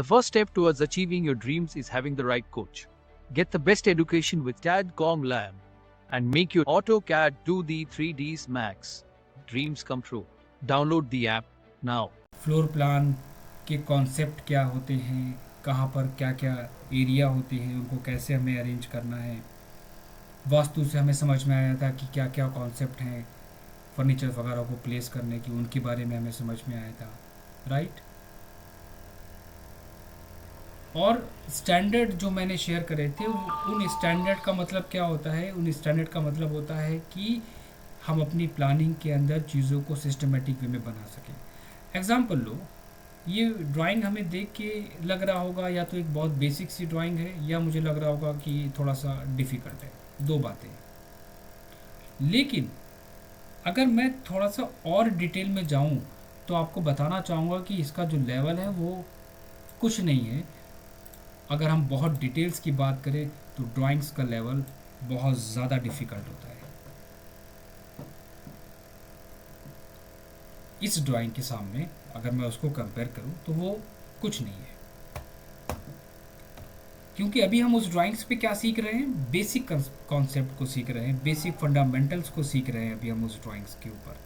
first step towards achieving your dreams is having the right coach. Get the best education with CAD.com Lab and make your AutoCAD do the 3Ds Max. Dreams come true. Download the app now. Floor plan के concept क्या होते हैं, कहाँ पर क्या क्या area होते हैं, उनको कैसे हमें अरेंज करना है। वास्तु से हमें समझ में आया था कि क्या क्या कॉन्सेप्ट हैं फर्नीचर वगैरह को प्लेस करने की, उनके बारे में हमें समझ में आया था, राइट। और स्टैंडर्ड जो मैंने शेयर करे थे, उन स्टैंडर्ड का मतलब क्या होता है? उन स्टैंडर्ड का मतलब होता है कि हम अपनी प्लानिंग के अंदर चीज़ों को सिस्टमेटिक वे में बना सकें। एग्जाम्पल लो, ये ड्राइंग हमें देख के लग रहा होगा या तो एक बहुत बेसिक सी ड्राइंग है, या मुझे लग रहा होगा कि थोड़ा सा डिफ़िकल्ट है, दो बातें। लेकिन अगर मैं थोड़ा सा और डिटेल में जाऊं तो आपको बताना चाहूँगा कि इसका जो लेवल है वो कुछ नहीं है। अगर हम बहुत डिटेल्स की बात करें तो ड्राइंग्स का लेवल बहुत ज़्यादा डिफ़िकल्ट होता है। इस ड्राइंग के सामने अगर मैं उसको कंपेयर करूं तो वो कुछ नहीं है, क्योंकि अभी हम उस ड्राइंग्स पे क्या सीख रहे हैं? बेसिक कॉन्सेप्ट को सीख रहे हैं, बेसिक फंडामेंटल्स को सीख रहे हैं अभी हम उस ड्राइंग्स के ऊपर।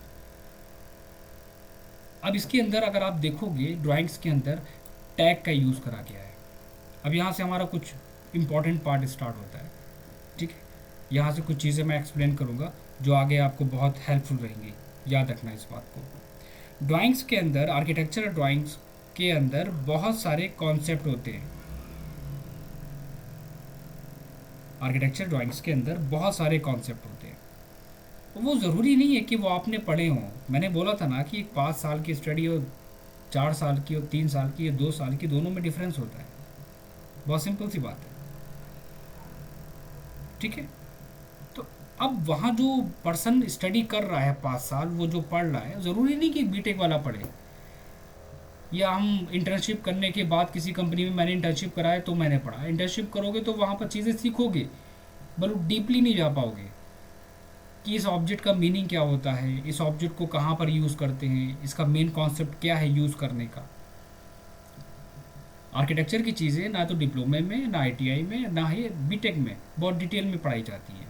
अब इसके अंदर अगर आप देखोगे, ड्राइंग्स के अंदर टैग का यूज़ करा गया है। अब यहाँ से हमारा कुछ इंपॉर्टेंट पार्ट स्टार्ट होता है, ठीक है। यहाँ से कुछ चीज़ें मैं एक्सप्लेन करूँगा जो आगे आपको बहुत हेल्पफुल रहेंगी, याद रखना इस बात को। ड्राइंग्स के अंदर, आर्किटेक्चरल ड्राइंग्स के अंदर बहुत सारे कॉन्सेप्ट होते हैं। आर्किटेक्चरल ड्राइंग्स के अंदर बहुत सारे कॉन्सेप्ट होते हैं। वो ज़रूरी नहीं है कि वो आपने पढ़े हों। मैंने बोला था ना कि 5 साल की स्टडी और 4 साल की और 3 साल की या 2 साल की, दोनों में डिफरेंस होता है। बहुत सिंपल सी बात है, ठीक है। तो अब वहाँ जो पर्सन स्टडी कर रहा है 5 साल, वो जो पढ़ रहा है, ज़रूरी नहीं कि बीटेक वाला पढ़े, या हम इंटर्नशिप करने के बाद किसी कंपनी में मैंने इंटर्नशिप कराया तो मैंने पढ़ा। इंटर्नशिप करोगे तो वहाँ पर चीज़ें सीखोगे, बल्कि डीपली नहीं जा पाओगे कि इस ऑब्जेक्ट का मीनिंग क्या होता है, इस ऑब्जेक्ट को कहाँ पर यूज़ करते हैं, इसका मेन कॉन्सेप्ट क्या है यूज़ करने का। आर्किटेक्चर की चीज़ें ना तो डिप्लोमे में, ना आईटीआई में, ना ही बीटेक में बहुत डिटेल में पढ़ाई जाती है।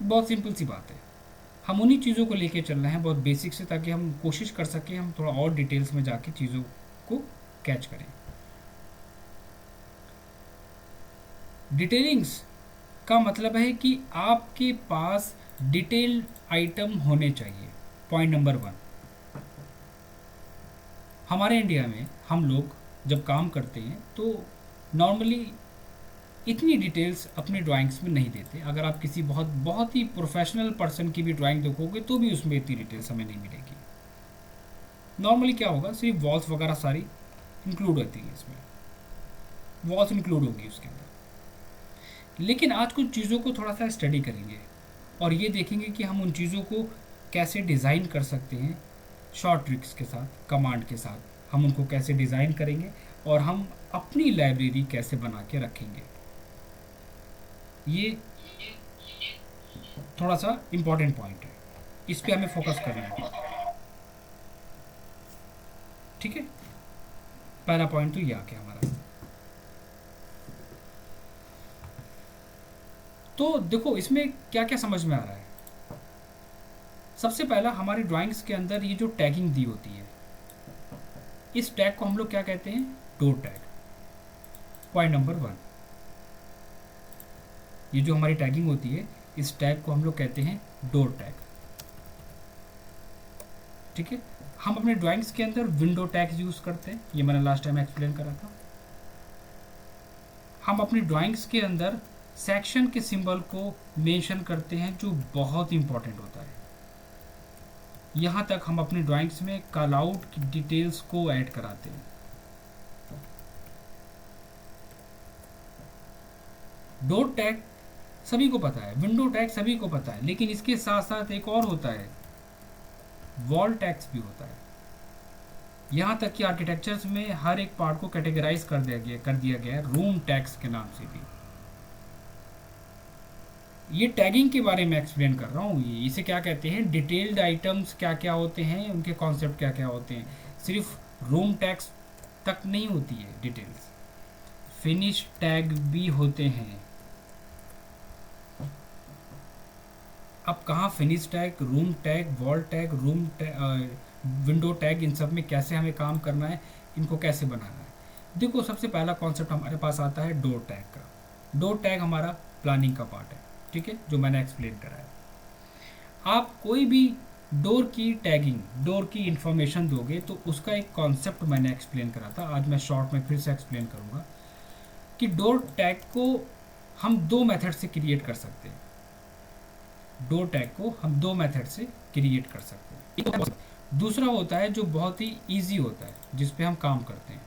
बहुत सिंपल सी बात है। हम उन्हीं चीज़ों को लेके चल रहे हैं बहुत बेसिक से, ताकि हम कोशिश कर सकें हम थोड़ा और डिटेल्स में जाके चीज़ों को कैच करें। डिटेलिंग्स का मतलब है कि आपके पास डिटेल्ड आइटम होने चाहिए। पॉइंट नंबर 1, हमारे इंडिया में हम लोग जब काम करते हैं तो नॉर्मली इतनी डिटेल्स अपनी ड्राइंग्स में नहीं देते। अगर आप किसी बहुत बहुत ही प्रोफेशनल पर्सन की भी ड्राइंग देखोगे तो भी उसमें इतनी डिटेल्स हमें नहीं मिलेगी। नॉर्मली क्या होगा, सिर्फ वॉल्स वगैरह सारी इंक्लूड होती है, इसमें वॉल्स इंक्लूड होगी उसके अंदर। लेकिन आज कुछ चीज़ों को थोड़ा सा स्टडी करेंगे और ये देखेंगे कि हम उन चीज़ों को कैसे डिज़ाइन कर सकते हैं। शॉर्ट ट्रिक्स के साथ, कमांड के साथ हम उनको कैसे डिज़ाइन करेंगे और हम अपनी लाइब्रेरी कैसे बना के रखेंगे। ये थोड़ा सा इम्पॉर्टेंट पॉइंट है, इस पे हमें फोकस करना है, ठीक है। पहला पॉइंट तो ये आ गया हमारा। तो देखो इसमें क्या क्या समझ में आ रहा है। सबसे पहला, हमारी ड्राइंग्स के अंदर ये जो टैगिंग दी होती है, इस टैग को हम लोग क्या कहते हैं? Door tag. पॉइंट नंबर 1, ये जो हमारी टैगिंग होती है, इस टैग को हम लोग कहते हैं डोर टैग, ठीक है। हम अपने ड्राइंग्स के अंदर विंडो टैग्स यूज़ करते हैं, ये मैंने लास्ट टाइम एक्सप्लेन करा था। हम अपनी ड्राइंग्स के अंदर सेक्शन के सिंबल को मेंशन करते हैं, जो बहुत इंपॉर्टेंट होता है। यहाँ तक हम अपनी ड्राइंग्स में कॉल आउट की डिटेल्स को ऐड कराते हैं। डोर टैग सभी को पता है, विंडो टैग सभी को पता है, लेकिन इसके साथ साथ एक और होता है, वॉल टैग्स भी होता है। यहाँ तक कि आर्किटेक्चर्स में हर एक पार्ट को कैटेगराइज कर दिया गया है रूम टैग्स के नाम से भी। ये टैगिंग के बारे में एक्सप्लेन कर रहा हूँ। ये इसे क्या कहते हैं, डिटेल्ड आइटम्स क्या क्या होते हैं, उनके कॉन्सेप्ट क्या क्या होते हैं। सिर्फ रूम टैग्स तक नहीं होती है डिटेल्स, फिनिश टैग भी होते हैं। अब कहाँ finish tag, room tag, wall tag, window tag, इन सब में कैसे हमें काम करना है, इनको कैसे बनाना है। देखो सबसे पहला कॉन्सेप्ट हमारे पास आता है डोर टैग का। डोर टैग हमारा प्लानिंग का पार्ट है, ठीक है, जो मैंने एक्सप्लेन करा है। आप कोई भी डोर की टैगिंग, डोर की इंफॉर्मेशन दोगे तो उसका एक कॉन्सेप्ट मैंने एक्सप्लेन करा था, आज मैं शॉर्ट में फिर से एक्सप्लेन करूँगा कि डोर टैग को हम दो मेथड से क्रिएट कर सकते हैं। डोर टैग को हम दो मेथड से क्रिएट कर सकते हैं। दूसरा होता है जो बहुत ही ईजी होता है, जिस पे हम काम करते हैं,